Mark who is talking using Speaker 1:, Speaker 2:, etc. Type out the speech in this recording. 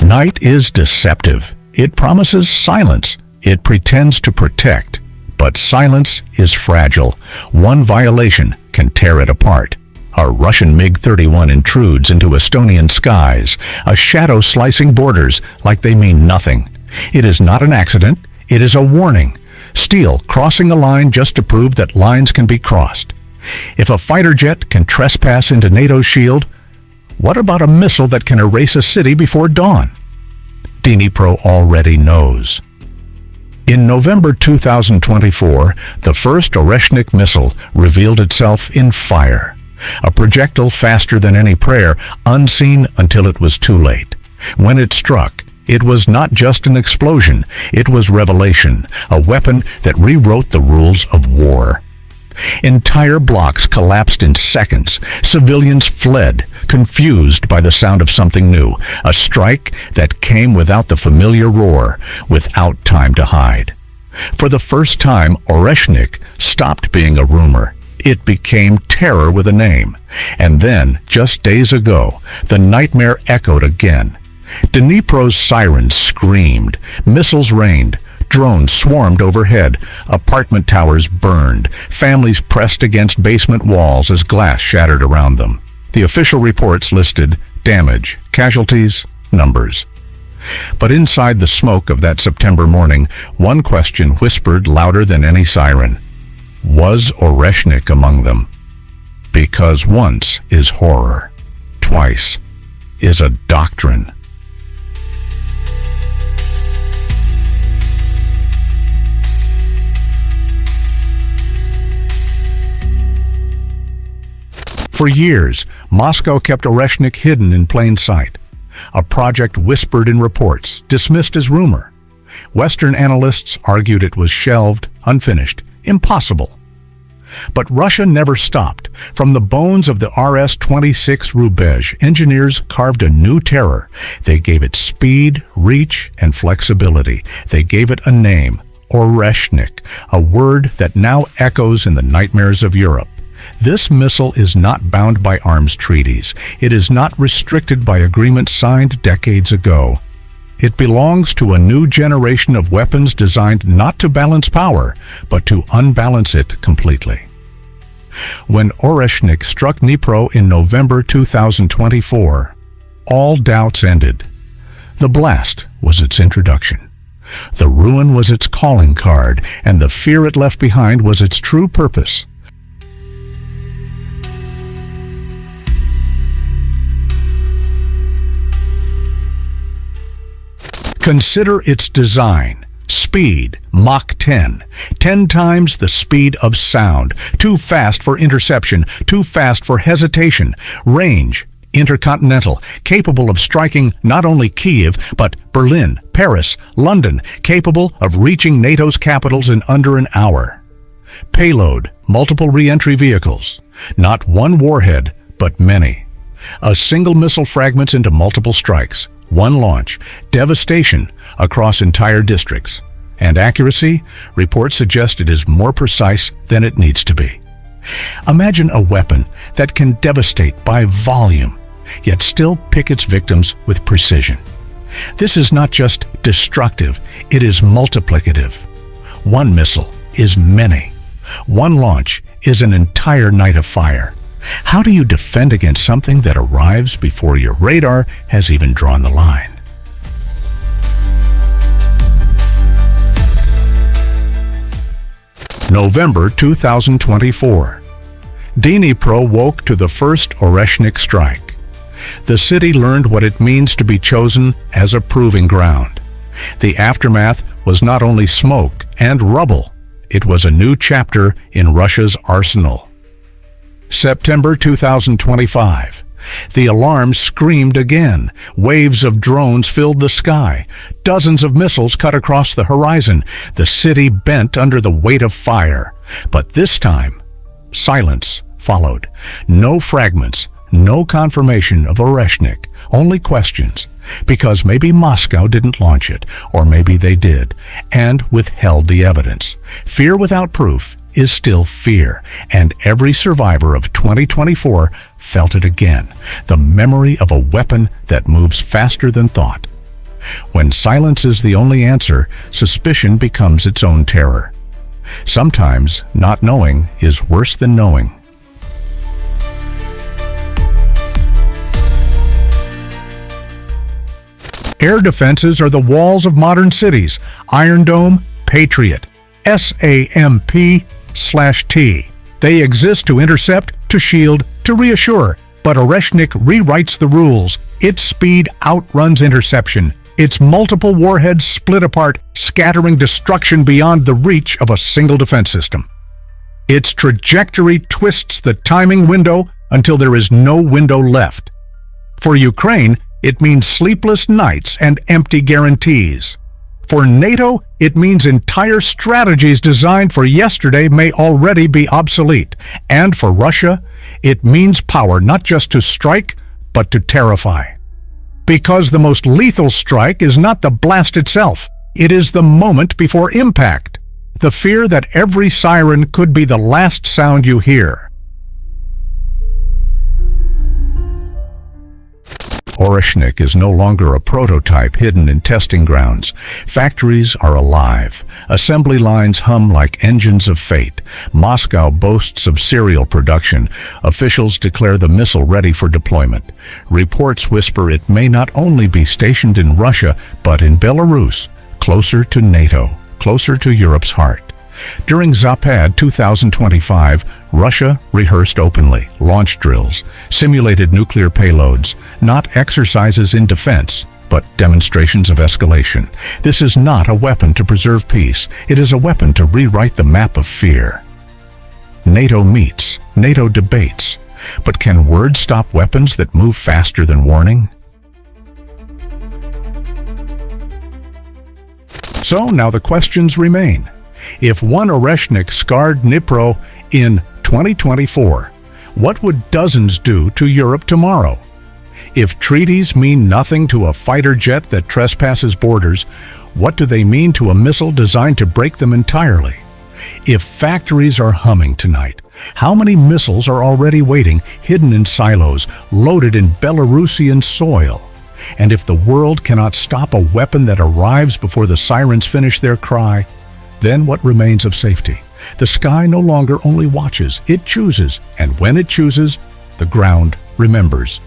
Speaker 1: Night is deceptive. It promises silence. It pretends to protect. But silence is fragile. One violation can tear it apart. A Russian MiG-31 intrudes into Estonian skies, a shadow slicing borders like they mean nothing. It is not an accident. It is a warning. Steel crossing a line just to prove that lines can be crossed. If a fighter jet can trespass into NATO's shield, what about a missile that can erase a city before dawn? Dnipro already knows. In November 2024, the first Oreshnik missile revealed itself in fire. A projectile faster than any prayer, unseen until it was too late. When it struck, it was not just an explosion, it was revelation, a weapon that rewrote the rules of war. Entire blocks collapsed in seconds. Civilians fled, confused by the sound of something new, a strike that came without the familiar roar, without time to hide. For the first time, Oreshnik stopped being a rumor. It became terror with a name. And then, just days ago, the nightmare echoed again. Dnipro's sirens screamed, missiles rained, drones swarmed overhead, apartment towers burned, families pressed against basement walls as glass shattered around them. The official reports listed damage, casualties, numbers. But inside the smoke of that September morning, one question whispered louder than any siren. Was Oreshnik among them? Because once is horror, twice is a doctrine. For years, Moscow kept Oreshnik hidden in plain sight. A project whispered in reports, dismissed as rumor. Western analysts argued it was shelved, unfinished, impossible. But Russia never stopped. From the bones of the RS-26 Rubezh, engineers carved a new terror. They gave it speed, reach, and flexibility. They gave it a name, Oreshnik, a word that now echoes in the nightmares of Europe. This missile is not bound by arms treaties. It is not restricted by agreements signed decades ago. It belongs to a new generation of weapons designed not to balance power, but to unbalance it completely. When Oreshnik struck Dnipro in November 2024, all doubts ended. The blast was its introduction. The ruin was its calling card, and the fear it left behind was its true purpose. Consider its design. Speed, Mach 10. 10 times the speed of sound. Too fast for interception, too fast for hesitation. Range, intercontinental, capable of striking not only Kiev, but Berlin, Paris, London, capable of reaching NATO's capitals in under an hour. Payload, multiple re-entry vehicles. Not one warhead, but many. A single missile fragments into multiple strikes. One launch, devastation across entire districts. And accuracy, reports suggest it is more precise than it needs to be. Imagine a weapon that can devastate by volume, yet still pick its victims with precision. This is not just destructive, it is multiplicative. One missile is many. One launch is an entire night of fire. How do you defend against something that arrives before your radar has even drawn the line? November 2024. Dnipro woke to the first Oreshnik strike. The city learned what it means to be chosen as a proving ground. The aftermath was not only smoke and rubble, it was a new chapter in Russia's arsenal. September 2025. The alarm screamed again. Waves of drones filled the sky. Dozens of missiles cut across the horizon. The city bent under the weight of fire. But this time, silence followed. No fragments, no confirmation of Oreshnik, only questions. Because maybe Moscow didn't launch it, or maybe they did, and withheld the evidence. Fear without proof is still fear, and every survivor of 2024 felt it again, the memory of a weapon that moves faster than thought. When silence is the only answer, suspicion becomes its own terror. Sometimes not knowing is worse than knowing. Air defenses are the walls of modern cities. Iron Dome, Patriot, SAMP/T. They exist to intercept, to shield, to reassure. But Oreshnik rewrites the rules. Its speed outruns interception. Its multiple warheads split apart, scattering destruction beyond the reach of a single defense system. Its trajectory twists the timing window until there is no window left. For Ukraine, it means sleepless nights and empty guarantees. For NATO, it means entire strategies designed for yesterday may already be obsolete. And for Russia, it means power not just to strike, but to terrify. Because the most lethal strike is not the blast itself. It is the moment before impact. The fear that every siren could be the last sound you hear. Oreshnik is no longer a prototype hidden in testing grounds. Factories are alive. Assembly lines hum like engines of fate. Moscow boasts of serial production. Officials declare the missile ready for deployment. Reports whisper it may not only be stationed in Russia, but in Belarus, closer to NATO, closer to Europe's heart. During Zapad 2025, Russia rehearsed openly, launch drills, simulated nuclear payloads, not exercises in defense, but demonstrations of escalation. This is not a weapon to preserve peace. It is a weapon to rewrite the map of fear. NATO meets, NATO debates. But can words stop weapons that move faster than warning? So now the questions remain. If one Oreshnik scarred Dnipro in 2024, what would dozens do to Europe tomorrow? If treaties mean nothing to a fighter jet that trespasses borders, what do they mean to a missile designed to break them entirely? If factories are humming tonight, how many missiles are already waiting, hidden in silos, loaded in Belarusian soil? And if the world cannot stop a weapon that arrives before the sirens finish their cry, then what remains of safety? The sky no longer only watches, it chooses, and when it chooses, the ground remembers.